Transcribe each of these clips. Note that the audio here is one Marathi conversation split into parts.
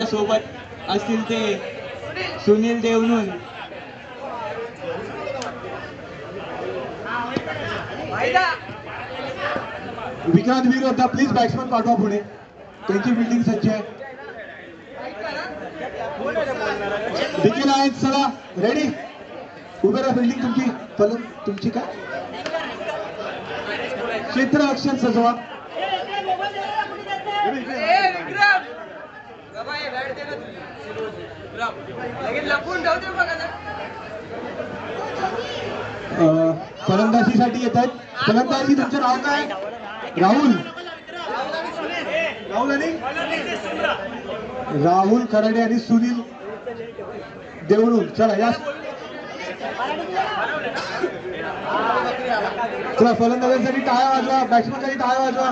सोबत असतील ते सुनील देवनून, विक्रांत वीर होता. प्लीज बॅट्समन पाठवा पुढे, त्यांची बिल्डिंग सज्ज आहे. देखील आहे, चला रेडी, उभे राहा. बिल्डिंग तुमची फलक तुमची काय क्षेत्र अक्षर सजवा. फलंदाजीसाठी येत आहेत. फलंदाजी तुमचं नाव काय? राहुल. राहुल खराडे आणि सुनील देवरून. चला या, चला फलंदाजांसाठी टाळ्या वाजवा, बॅट्समनसाठी टाळ्या वाजवा.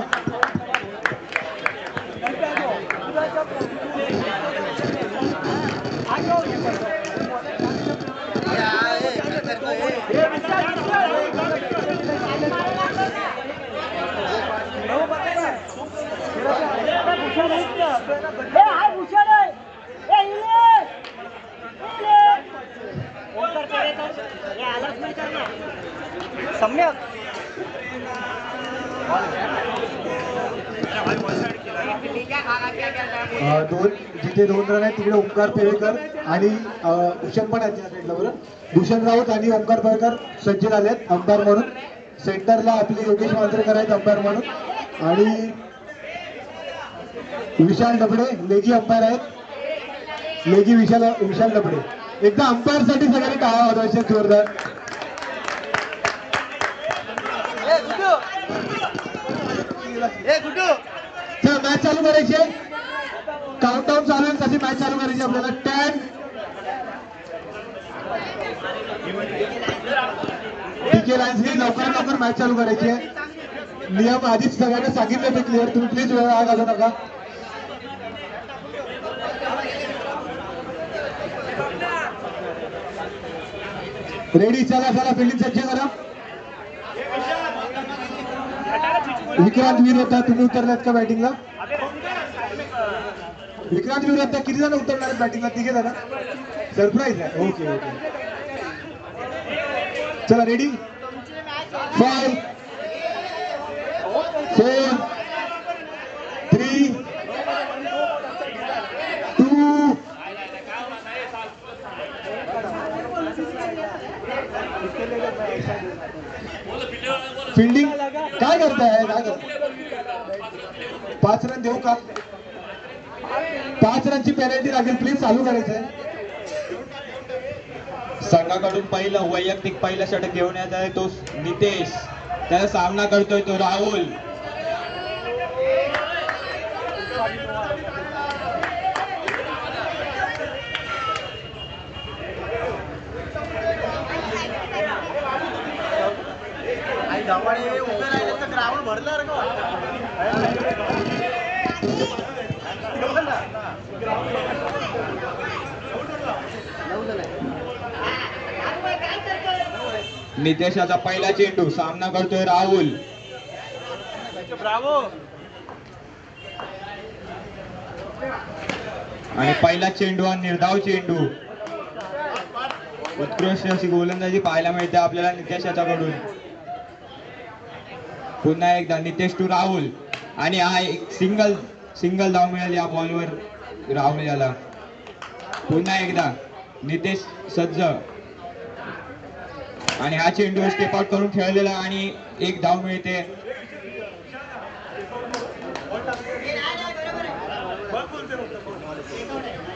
जिथे 2 रन आहेत तिकडे ओंकार पेवेकर आणि भूषण पण आहेत. साईडला बरं, भूषण राऊत आणि ओंकार पेवेकर सज्ज झालेत अंपायर म्हणून. सेंटरला आपले योगेश मांजरेकर आहेत अंपायर म्हणून, आणि विशाल डबडे लेगी अंपायर आहेत. लेगी विशाल डबडे. एकदा अंपायर साठी सगळ्यांनी टाळ्या वाजवायच्या जोरदार. चला मॅच चालू करायची आहे. काउंटडाऊन चालू आहे, तशी मॅच चालू करायची आपल्याला. 10 पीके लाईन्स लवकर मॅच चालू करायची आहे. नियम आधीच सगळ्यांना सांगितले ते क्लिअर, तुम्ही प्लीज वेळ घालू नका. रेडी, चला फिल्डिंग सज्ज करा. विक्रांत वीर होता, तुम्ही उतरलात का बॅटिंगला? विक्रांत वीर होता. किती जण उतरणार आहेत बॅटिंगला? 3 जण. सरप्राईज आहे. ओके. चला रेडी, 5 4 3 2 फिल्डिंग काय करताय? 5 रन देऊ का? 5 रनची पेनल्टी लागेल, प्लीज चालू करायचंय. संघाकडून पहिलं वैयक्तिक पहिला षटक घेऊन येत आहे तो नितेश. त्याचा सामना करतोय तो राहुल. नितेशाचा पहिला चेंडू, सामना करतोय राहुल. आणि पहिला चेंडू हा निर्धाव चेंडू. उत्कृष्ट अशी गोलंदाजी पाहायला मिळते आपल्याला नितेशाच्याकडून. पुन्हा एकदा नितेश टू राहुल, आणि हा एक सिंगल धाव मिळाली या बॉलवर राहुल याला. पुन्हा एकदा नितेश सज्ज, आणि हा चेंडू स्टेप आउट करून खेळलेला आणि एक धाव मिळते.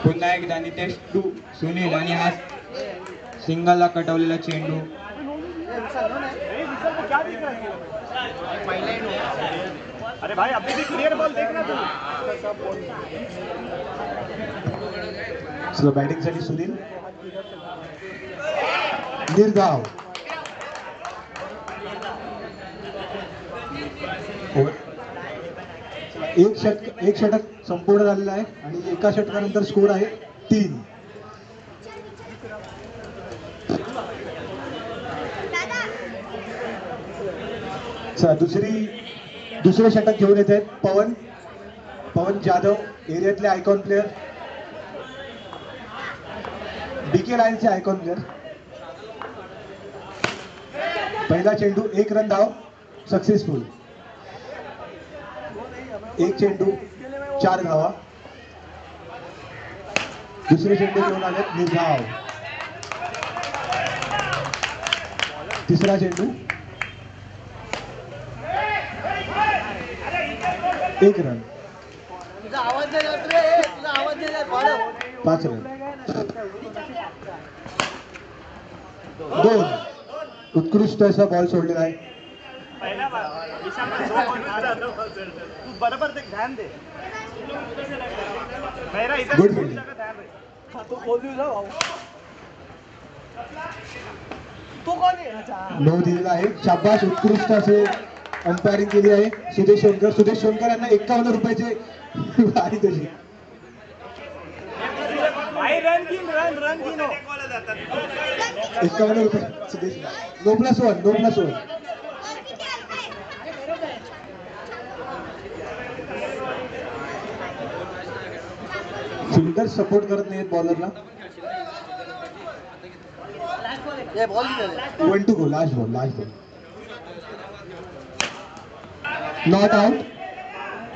पुन्हा एकदा नितेश टू सुनील, आणि हा सिंगलला कटवलेला चेंडू. अरे भाई अभी भी क्लियर बॉल देखना तू. चला बॅटिंग साठी सुनील. निर्धाव. एक षटक संपूर्ण झालेला आहे आणि एका षटकानंतर स्कोर आहे 3. दुसरे षटक घेऊन येत आहेत पवन जाधव, एरियातले आयकॉन प्लेअर. बीके लाईनचे आयकॉन प्लेअर. पहिला चेंडू 1 रन धाव सक्सेसफुल. एक चेंडू 4 धावा. दुसरे चेंडू घेऊन आले निर्धाव. तिसरा चेंडू 1 रन. 5 रन. 2 उत्कृष्ट असा बॉल सोडलेला आहे. पहिला ईशानला 2 बॉल मारा. तू बरोबर ते ध्यान दे. मेरा इधर Good ध्यान fielding. दे. तो बोल दिला भाऊ. तो कोण आहे? अच्छा. 9 दिलेला आहे. शाबाश उत्कृष्ट असे अंपायरिंग केली आहे सुदेश सोनकर. सुदेश सोनकर यांना 51 रुपयाचे वारी तशी. भाई रन गिनो. 51 रुपये सुदेश. नो+1 नो+1. सुंदर सपोर्ट करत नाहीत बॉलरला. ये बॉल दिला. 1 to go. Last ball. Not out.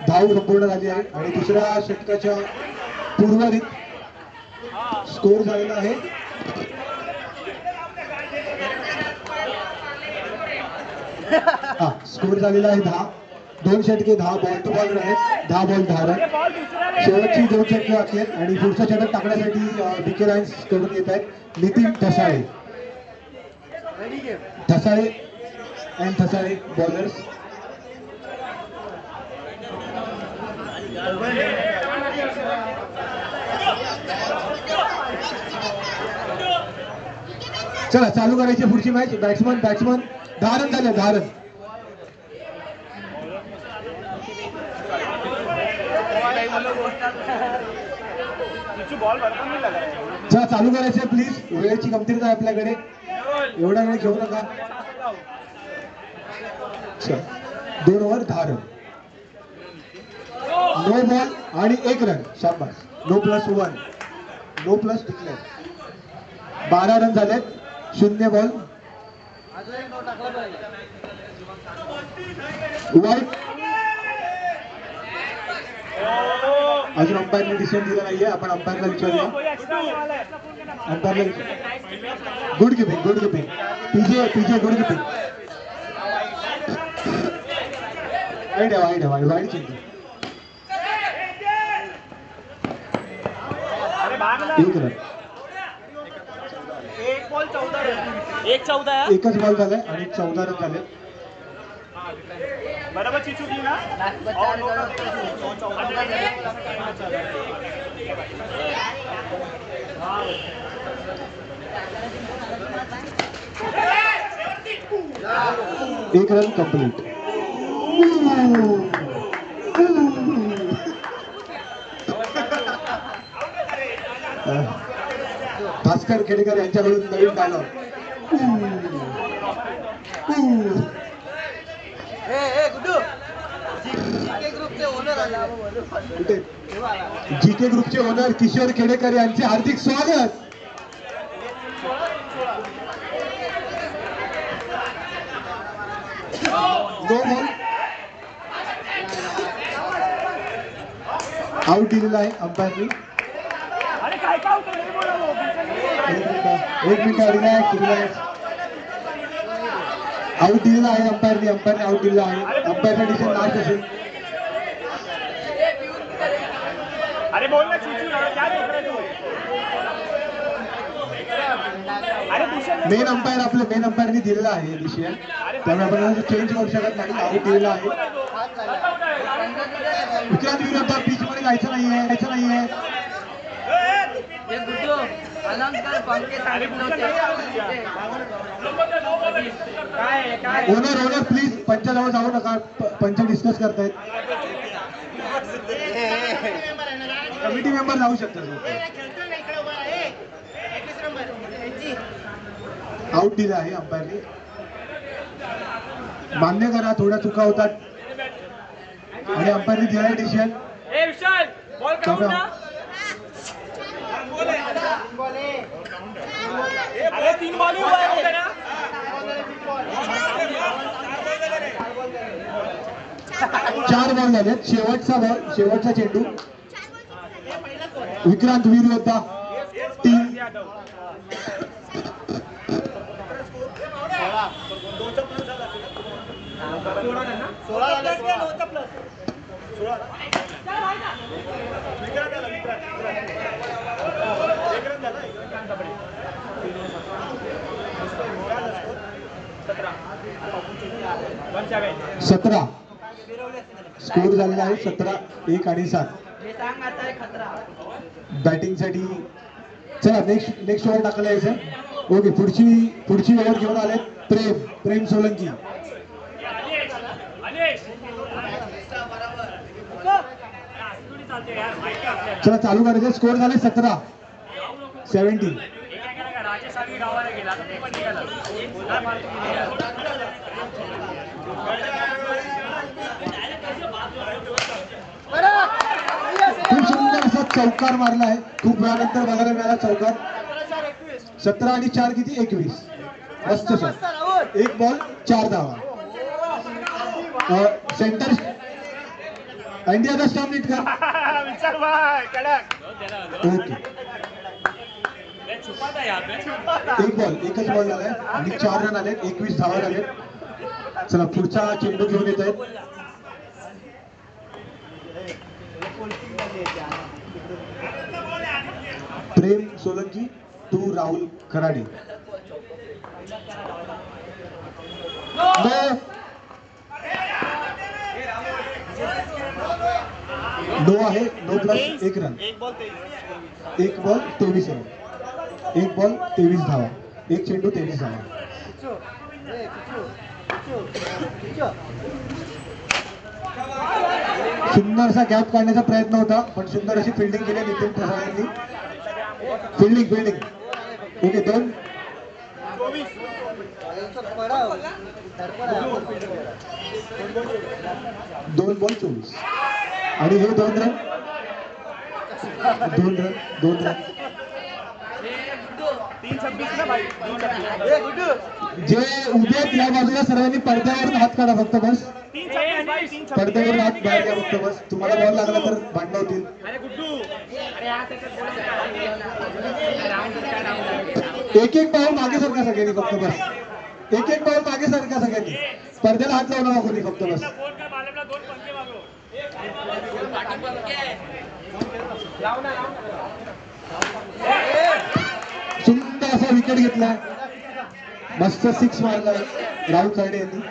धाव संपूर्ण झाली आहे आणि दुसऱ्या षटकाच्या पूर्वरीत स्कोर झालेला आहे. स्कोर झालेला आहे 10. 2 षटके 10 बॉल टू बॉल आहेत. 10 बॉल 10 रन. शेवटची 2 षटके बाकी आहेत आणि पुढचं षटक टाकण्यासाठी बीके लायन्स कडून येत आहेत नितीन ठसाळे. Thasale and Thasale bowlers. चला चालू करायची पुढची मॅच. बॅट्समन 10 रन झाले. 10 रन. बॉल बरोबर नाही लगा. चला चालू करायचं प्लीज. वेळेची कमतरता आहे आपल्याकडे. एवढा वेळ घेऊ नका. 2 ओव्हर 10 रन. नो बॉल आणि 1 रन. शाबास. नो+1 नो प्लस डिक्लेअर. 12 रन झालेत. 0 बॉल. वाईट. अजून अंपायरने डिसिजन दिला नाहीये. आपण अंपायरला विचारूया. अंपायरला विचार. Good keeping. PJ good keeping. वाईट चेंडू. 1 रन. 1-14. एकच बॉल झालाय आणि 14 रन झाले. बरोबर चिचू की ना. एक रन कंप्लीट. भास्कर खेडेकर यांच्याकडून नवीन डायलॉग. जीके ग्रुपचे ओनर किशोर खेडेकर यांचे हार्दिक स्वागत. No ball. आउट दिलेला आहे अंपायरनी. अरे काय होतं नाही बोला. 1 मिनिट रिलॅक्स. आउट दिलेला आहे अंपायरनी आउट दिलेला आहे. अंपायरचा डिसिजन लास्ट असेल. अरे बोल ना चिचू. क्या देख रहे तू. अरे भूषण मेन अंपायरनी दिलेला आहे डिसिजन. त्यामुळे आपण चेंज करू शकत नाही. आउट दिलेला आहे. विक्रांत विरुद्ध पिच मध्ये जायचं नाहीये. ओनर प्लीज पंचाजवळ जाऊ नका. पंच डिस्कस करतायत. कमिटी मेंबर जाऊ शकतात. आउट दिला आहे अंपायरने. मान्य करा थोड्या चुका होतात आणि अंपायरने दिला आहे डिसिजन. चार बॉल झालेत. शेवटचा चेंडू. विक्रांत वीर योद्धा टीम सतरा स्कोर झालेला आहे. 17-1 आणि 7 बॅटिंग साठी. चला नेक्स्ट ओव्हर टाकला यायचं. ओके, पुढची ओव्हर घेऊन आले प्रेम सोलंकी. चला चालू करायचं. स्कोर झाले 17-17. खूप सुंदर असा चौकार मारला आहे. खूप वेळानंतर बघायला मिळाला चौकार. 17 आणि 4 किती? 21. मस्त शॉट. एक बॉल 4 धावा. सेंटर इंडियाचा स्टॉप नीट कर. ओके, एकच बॉल झालाय आणि 4 रन आले. 21 धावा झाले. चला पुढचा चेंडू घेऊन येत आहेत. प्रेम सोलंकी टू राहुल खराडे. नो आहे. No plus 1 run. एक बॉल 23 रन. एक बॉल 23 धावा. एक चेंडू 23 धावा. सुंदर असा गॅप काढण्याचा प्रयत्न होता, पण सुंदर अशी फिल्डिंग केली नितीन ठसाळ्यांनी. फिल्डिंग. ओके, 2 बॉल 24 आणि हे 2 रन. जे उभे आहेत या बाजूला सर्वांनी पडद्यावरून हात काढा फक्त बस. पडद्यावरून हात बाहेर घ्या फक्त बस. तुम्हाला बॉल लागला तर भांडण होतील. एक पाऊल मागे सरका सगळ्यांनी फक्त बस. एक पाऊल मागे सरका सगळ्यांनी. पडद्याला हात लावू नका कोणी फक्त बस. सुंदर असा विकेट घेतला. मस्त 6 मारलाय राहुल खराडे यांनी.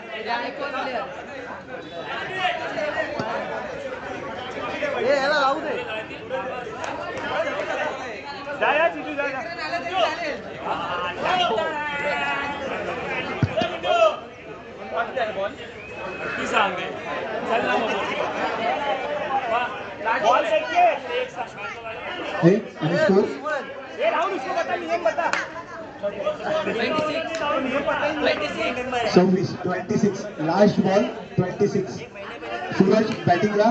आणि स्कोर 26. Last ball 26. सूरज बॅटिंगला.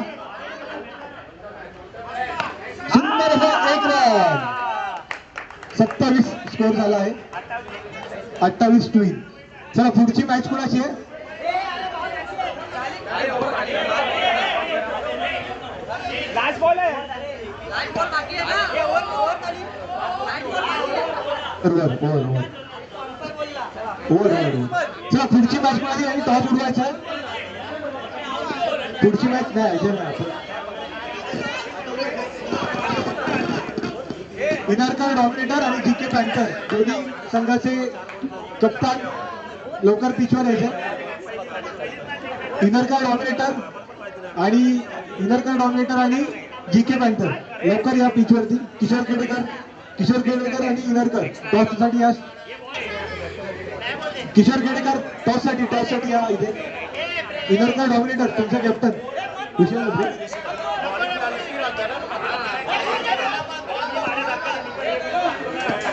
सुंदर असा 1 रन. 27 स्कोर झाला आहे. 28 ट्विन. चला पुढची मॅच कोणाची आहे? लास्ट बॉल आहे. चला पुढची मॅच कोणाची आणि टॉस उडवायचा. पुढची मॅच नाही. इनारकर डॉमिनेटर आणि जीके पॅन्थर दोन्ही संघाचे कप्तान लवकर पिचवर यायचे. इनारकर डॉमिनेटर आणि जीके पॅन्थर लवकर या पिचवरती. किशोर खेडेकर आणि इनारकर टॉससाठी या. किशोर खेडेकर टॉससाठी या इथे. इनारकर डॉमिनेटर तुमचा कॅप्टन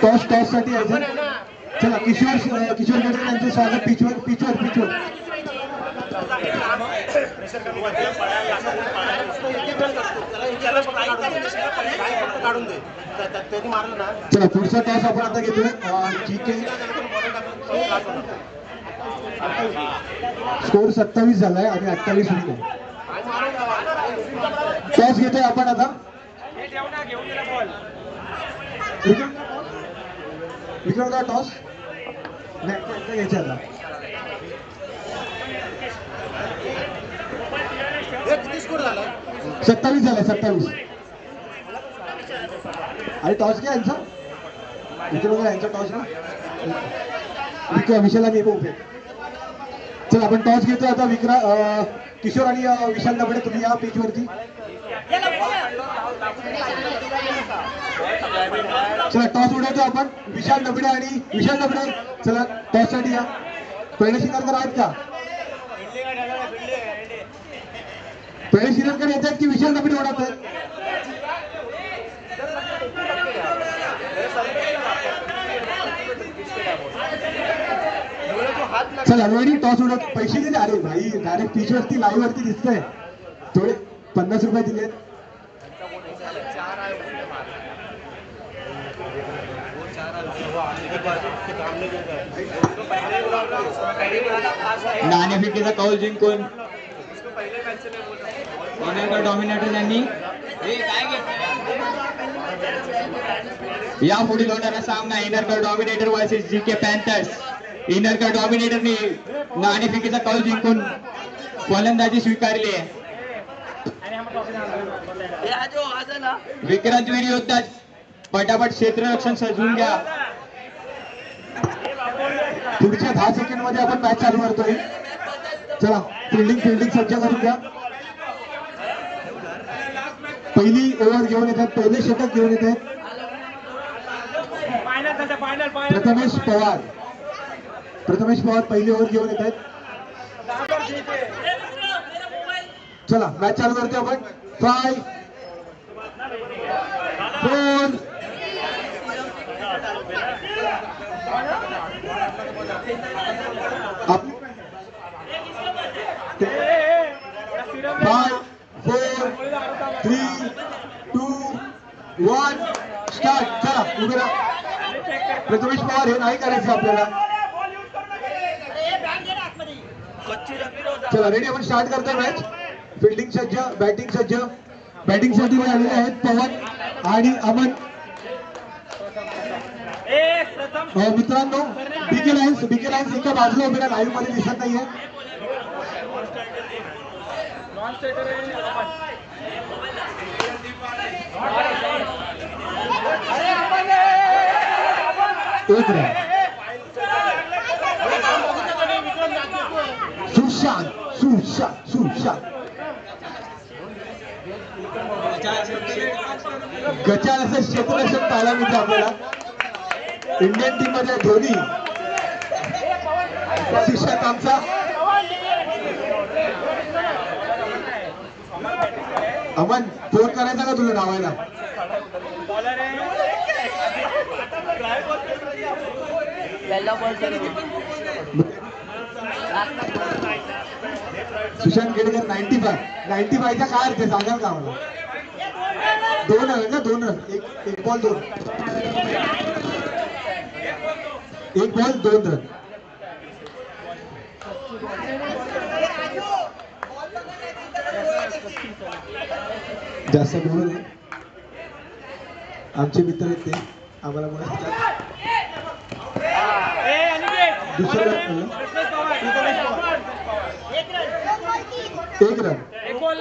टॉस साठी यायचं. चला किशोर खेडेकर यांचे स्वागत पिचवर. काढून दे त्यांनी मारलं ना. चला पुढचा टॉस आपण आता घेतोय जीके स्कोर 27 झालाय आणि 28 होईल. टॉस घेतोय आपण आता. विक्रमदा टॉस नाही घ्यायचा आता. किती स्कोर झाला? 27 झालाय 27. आणि टॉस घ्या यांचा विक्रमदा यांचा टॉस ना विशाल आणि उभे. चला आपण टॉस घेतोय आता. किशोर आणि विशाल नबडे तुम्ही या पिच वरती. चला टॉस उडवतो आपण. विशाल नबडे आणि विशाल नबडे चला टॉस साठी या. पहिले शिरकर आहेत का? पहिले शिरकर येत आहेत की विशाल नबडे उडवत आहेत? चला रोहिणी टॉस उडवत. पैसे दिले? अरे भाई डायरेक्ट पिच वरती लाईव्ह वरती दिसतंय. थोडे 50 रुपये दिलेत. नाणेफेकीचा कौल जिंकून इनरकर डॉमिनेटर यांनी या पुढील होणारा सामना इनरकर डॉमिनेटर वर्सेस जीके पॅन्थर्स. इनरकर डॉमिनेटरने नाणेफेकीचा कौल जिंकून फलंदाजी स्वीकारली आहे. विक्रांत वीर योद्धा पटापट क्षेत्ररक्षण सजवून घ्या. पुढच्या 10 सेकंड मध्ये आपण मॅच चालू करतोय. चला फिल्डिंग सज्ज करून घ्या. पहिली ओव्हर घेऊन येतात. पहिले षटक घेऊन येत आहेत प्रथमेश पवार पहिली ओव्हर घेऊन येत आहेत. चला मॅच चालू करतोय आपण. 5 4 5 4 3 2 1 स्टार्ट. चला उभे राहा. प्रथमेश पवार हे नाही करायचं आपल्याला. चला रेडी आपण स्टार्ट करतोय मॅच. फिल्डिंग सज्ज, बॅटिंग सज्ज. बॅटिंग साठी आलेले आहेत पवन आणि अमन. मित्रांनो बीके लाईन्स एका बाजूला उभे राहा. लाईव्ह मध्ये दिसत नाहीये. एक रन. सुशांत गचाळ असं क्षेत्ररक्षण पाहायला मिळतं आपल्याला. इंडियन टीम मध्ये धोनी सुशांत आमचा. अमन फोन करायचा का तुला धावायला? सुशांत केडकर 95च्या काय अर्थ सांगाल का मला? 2 रन ना 2 रन. एक बॉल 2. एक बॉल 2 रन. जास्त बोलू नये. आमचे मित्र आहेत ते आम्हाला बोलतात. दुसरं एक run. Ball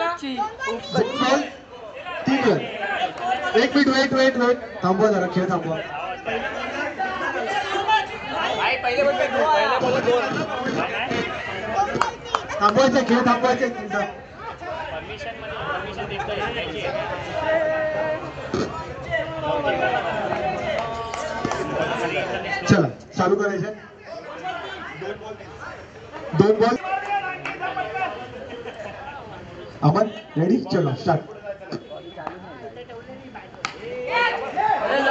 3 run. 1 minute wait थांबवा जरा. खेळ थांबवा. थांबवायचा खेळ थांबवायचा तुमचा. चला चालू करायचं. 2 बॉल. अमन रेडी. चलो स्टार्ट.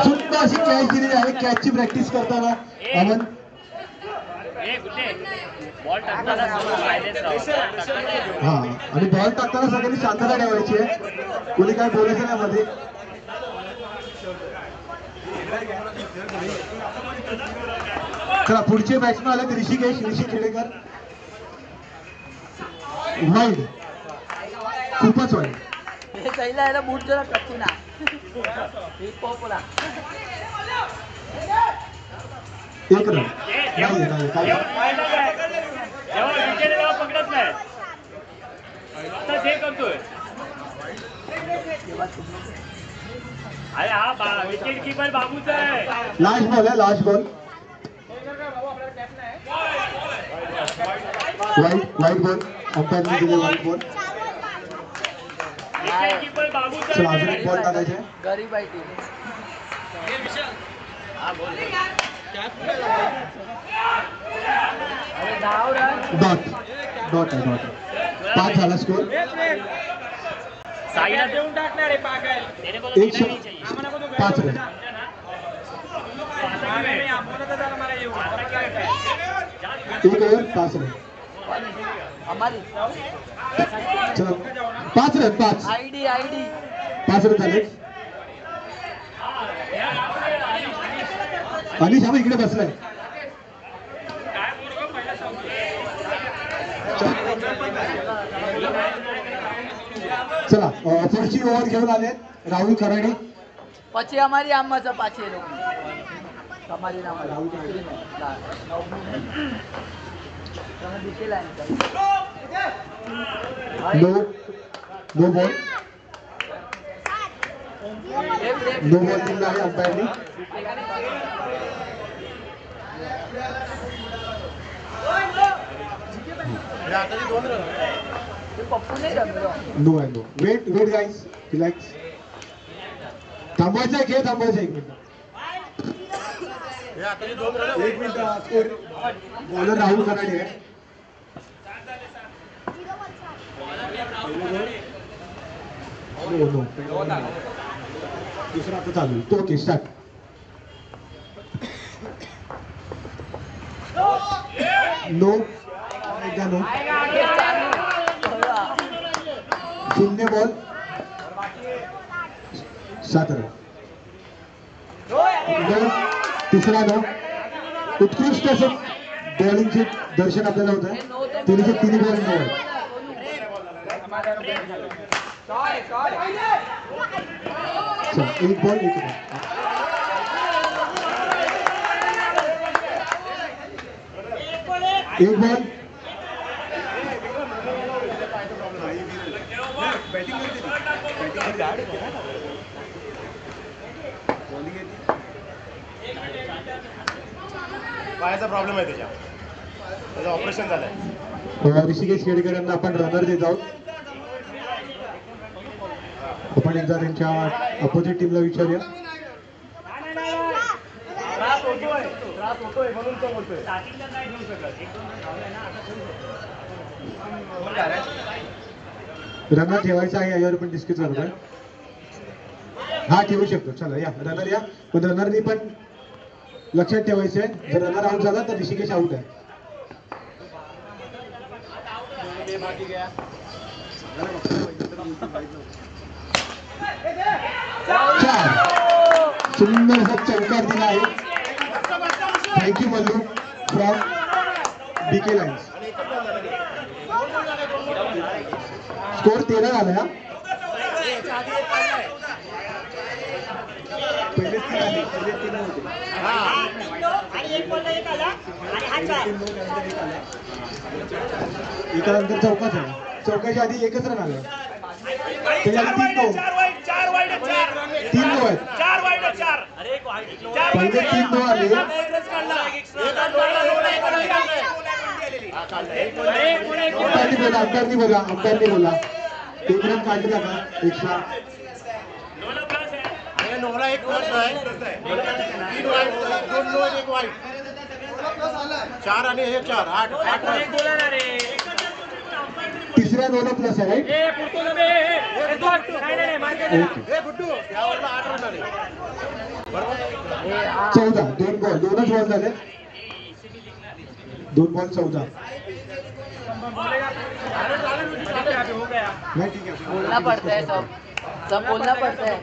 सुंदर अशी कॅच दिलेली आहे. कॅचची प्रॅक्टिस करताना अमन हा आणि बॉल टाकताना सगळ्यांनी शांतता ठेवायची आहे, कोणी काय बोलायचं नाही मध्ये. चला पुढचे बॅट्समॅन आले ऋषिकेश खेडेकर. वाईड, खूपच वाईड. हे पहिला याला बूट जरा कच्ची ना हे पॉपुलर. एक रन नाही काय पकडत नाही आता जे करतोय. अरे हा विकेट कीपर बाबूच आहे. लास्ट बॉल आहे, लास्ट बॉल. वाईट बॉल, अंपायरने दिले वाईट बॉल. विकेट कीपर बाबूच चला अजून आहे. एक बॉल टाकायचा आहे. गरीब आहे टीम. अरे धाव रन. डॉट आहे. 5 झाला स्कोर. साईला देऊन टाकणार आहे पागल. 5 रन. एक ओव्हर 5 रन. हमारी चला 5 रन. 5 आयडी 5 रन झाले. अनिश हा इकडे बसलाय. चला पुढची ओव्हर घेऊन आले राहुल कराडे. પછી અમારી આમમાં પાછી એ લોકો તમારી નામ તમે દીખેલા नो बॉल दिला आहे अंपायरनी. पप्पू नाही रमलो. No wait guys, relax. थांबवायचं आहे, खेळ थांबवायचं 1 minute. 1 minute score. Bowler Rahul Karade आहे. दुसरा आता चालू. तो ओके स्टार्ट. नो, एकदा नो. 0 ball 7 run. तिसरा नो. उत्कृष्ट असं बॉलिंगचे दर्शन आपल्याला होत आहे. तिन्ही बॉल नो आहे. एक बॉल 1 रन. एक बॉल. पायाचा प्रॉब्लेम आहे त्याचं ऑपरेशन झालंय. ऋषिकेश खेडेकर यांना आपण रनर देत आहोत. आपण एकदा त्यांच्या अपोजिट टीमला विचारूया. त्रास होतोय म्हणून तो बोलतोय. रनर ठेवायचा आहे यावर पण डिस्कस करतोय. हा ठेवू शकतो. चला या रनर या. पण रनरनी पण लक्षात ठेवायचं आहे, जर रनर आउट झाला तर ऋषिकेश आउट आहे. सुंदर सा चौकार दिला आहे. Thank you Mallu from BK Lines. Score 13 झाला. पहिले 3 आले, पहिले 3 होते. एका नंतर चौकाच आहे. चौकाच्या आधी 1च रन आला. त्याच्या आधी 3 नो. 3 नो आहेत. पहिले 3 नो आले. अंपायरनी बोला 1 रन काढला का एक्स्ट्रा. नोला 1 प्लस आहे. 3 वाईट, 2 नो 1 वाईट. 4 आणि हे 4 8 तिसऱ्या नोला प्लस आहे राईट. गुड्डू यावरला 8 रन झाले. 14 2 बॉल 2च बॉल झाले. 2 बॉल 14. नहीं ठीक है बोलना पड़ता है सब बोलना पड़ता है।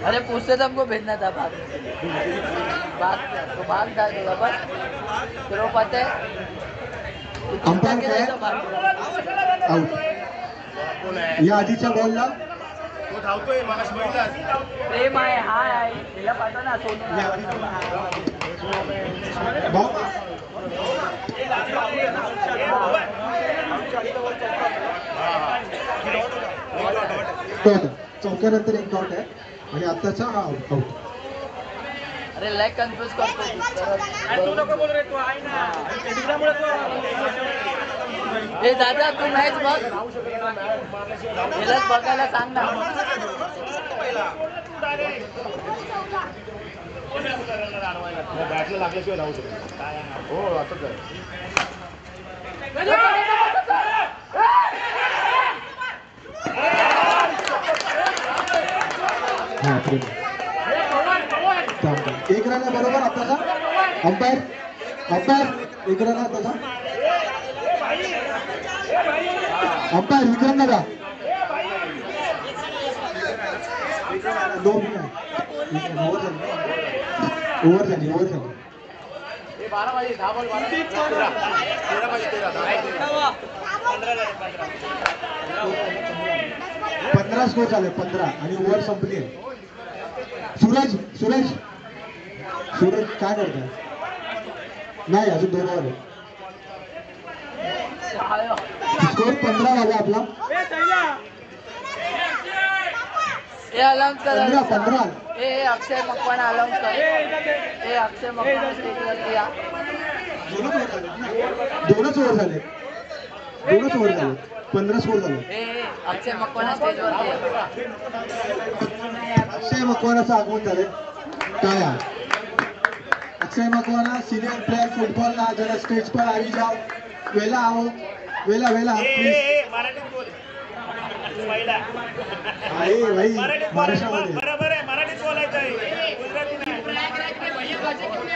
अरे पूछते तो हमको भेजना था भाग तो भाग डाल देगा बस फिर वो पता है अंपायर काय आउट या आधीच्या बॉलला तो धावतोय मगाशी बघितलास? प्रेम आहे हाय आहे तिला पाठव ना सोनू बॉल चौक्यानंतर एक डॉट आहे आणि आताचा हा आउट अरे लय कन्फ्युज करतो हे दादा तू मॅच बघ हिलाच बघायला सांग ना बॅटला लागल्याशिवाय धावू शकतो काय हो असंच आहे हा एक रन आहे बरोबर आताचा अंपायर एक रन आहे आताचा अंपायर विक्रम दादा ओव्हर झाली 15 स्कोर झाले 15 आणि ओव्हर संपली आहे सूरज काय करताय नाही अजून 2 ओव्हर आहे स्कोर 15 झाला आपला हे अलाउन्स कर 15 हे अक्षय मकवाना अलाउन्स कर हे अक्षय मकवाना स्टेजवरती या दोनच ओव्हर झाले 15 स्कोर झाले हे अक्षय मकवाना स्टेजवरती या अक्षय मकवानाचं आगमन झाले काय अक्षय मकवाना सीनियर प्लेयर फुटबॉल ना जरा स्टेज पर आई जाओ वेला आओ वेला प्लीज मराठीत बोल पहिला आहे भाई महाराष्ट्रामध्ये बरोबर आहे मराठीत बोलायचं आहे गुजराती नाही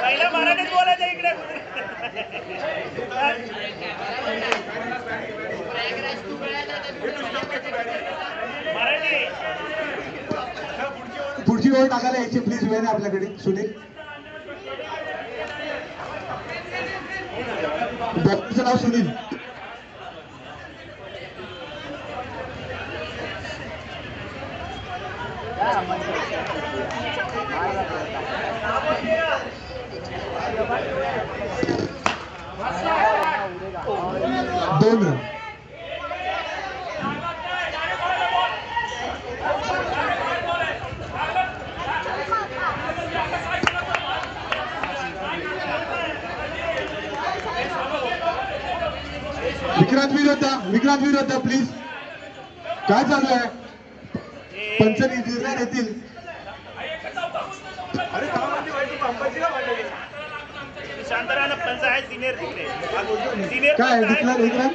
पहिला मराठीत बोलायचं इकडे मराठी पुढची ओव्हर टाकायला यायची प्लीज वेळ आहे आपल्याकडे सुनील बॉलरचं नाव सुनील दोन रन विक्रांत विरोध प्लीज काय चालू आहे पंच निर्णय देतील शांत राहा पंच आहे सिनियर तिकडे सिनियर काय डिक्लेअर विक्रांत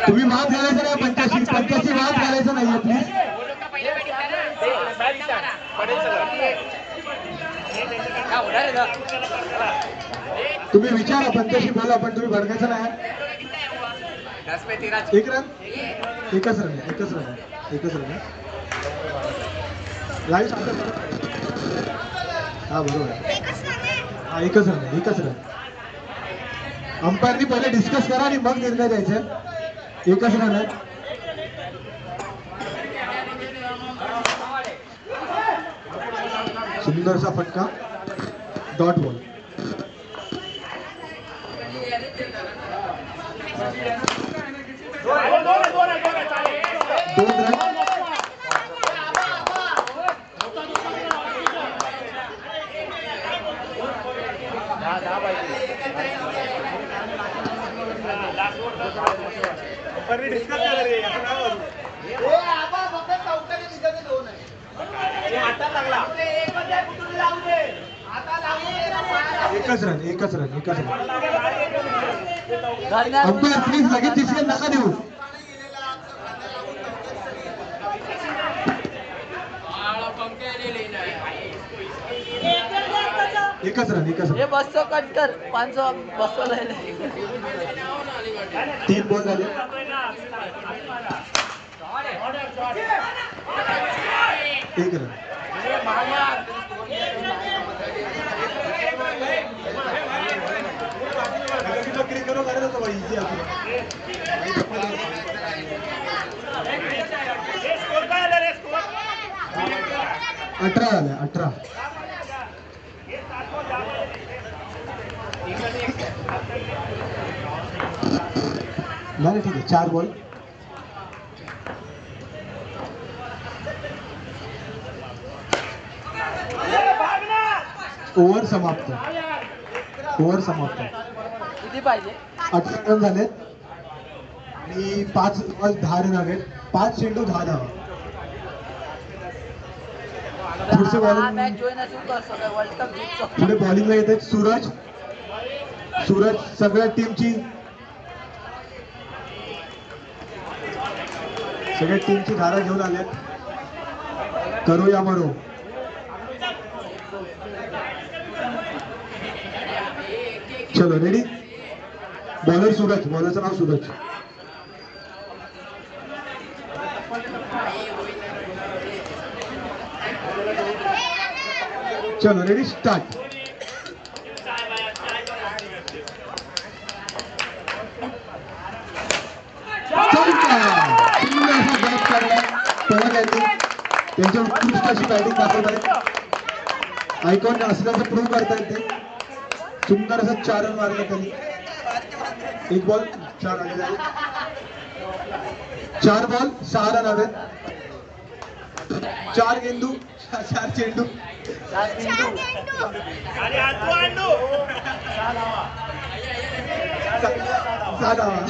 तुम्ही मात घालायचं नाही पंचाशी मात घालायचं नाहीये प्लीज तुम्ही विचारा पंचाशी बोला पण तुम्ही भडकायचं नाही एक रन एकच रन लाईव्ह सांगतो हा बरोबर हा एकच रन अंपायरनी पहिले डिस्कस करा आणि मग निर्णय द्यायचा एकच रन आहे सुंदरसा फटका डॉट बॉल दोन रन एकच रन घरणार अंपायर प्लीज लगेच डिसिजन नका देऊ. एकच रन ये बसो कट कर 500 बसो ले ले 3 बॉल झाले. एक रन. अठरा झाले 18. नाही ठीक आहे 4 बॉल. ओव्हर समाप्त. किती पाहिजे 18 रन झालेत आणि 5 बॉल 10 रन आहेत. 5 चेंडू 10 धावा. पुढचे हा बॉलिंग मॅच जॉईन असून कसं काय वर्ल्ड कप जिंकतो पुढे बॉलिंगला येत आहेत सूरज सगळ्या टीमची धारा घेऊन आलेत. करो या मरो. चलो रेडी. बॉलर सूरज. बॉलरचं नाव सूरज. चलो रेडी स्टार्ट. त्यांच्या उत्कृष्ट अशी बॅटिंग दाखवत आहेत. आयकॉन असल्याचं प्रूव्ह करतायत ते. सुंदर असं 4 रन मारले त्यांनी. 1 बॉल 4 आलेले आहेत. 4 बॉल 6 रन हवेत. 4 गेंदू 4 चेंडू 7 बिंदू 6 धावा.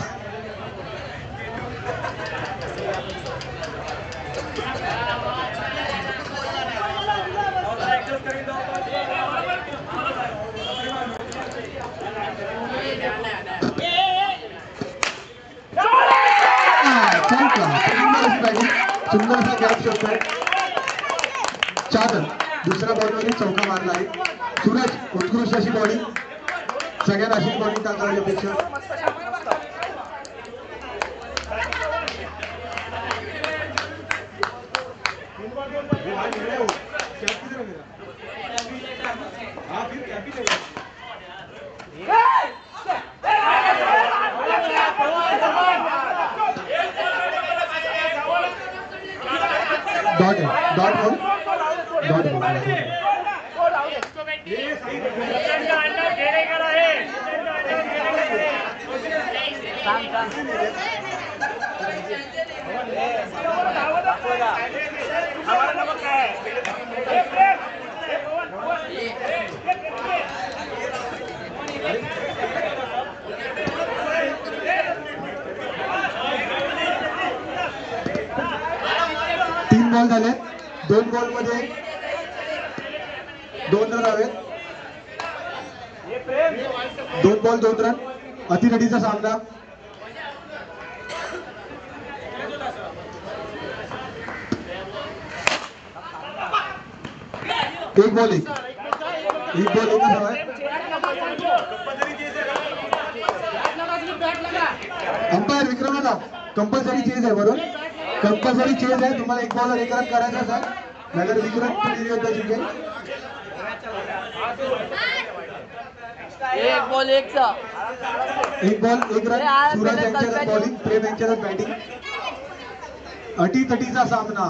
सुंदर असा गॅप शोधतोय. 4 रन. दुसऱ्या बॉलवरही चौका मारला आहे. सूरज उत्कृष्ट अशी बॉलिंग. सगळ्यांना अशी बॉलिंग टाकावी अपेक्षा. Dot ball. तीन बॉल झाले. 2 बॉल मध्ये 2 रन हवेत. 2 बॉल 2 रन. अतिरडीचा सामना. एक बॉल एक हवा. अंपायर विक्रमाला कंपल्सरी चेज आहे. बरोबर कंपल्सरी चेज आहे. तुम्हाला 1 बॉलर 1 रन करायचाच आहे. नाहीतर विक्रम होता जिंकेल. 1 बॉल 1 चा 1 बॉल 1 रन. सूरज यांच्यात बॉलिंग. प्रेम यांच्यात बॅटिंग. अटीतटीचा सामना.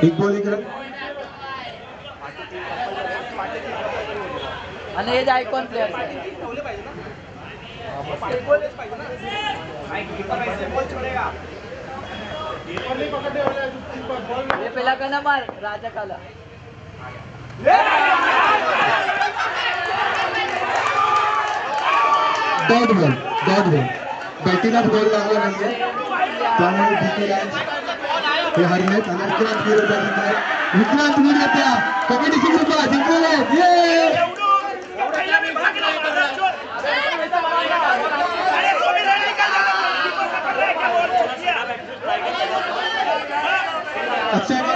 एक बॉल 1 रन. आणि हे आयकॉन प्लेयर ये पेला का ना मार राजा काला. Dot ball. बॅटिंगच बॉल लागला नाहीये त्यामुळे हे हरलेत आणि विक्रांत वीर विक्रांत वीर त्या कबड्डीची कृपा जिंकलेले आहेत. ये अक्षय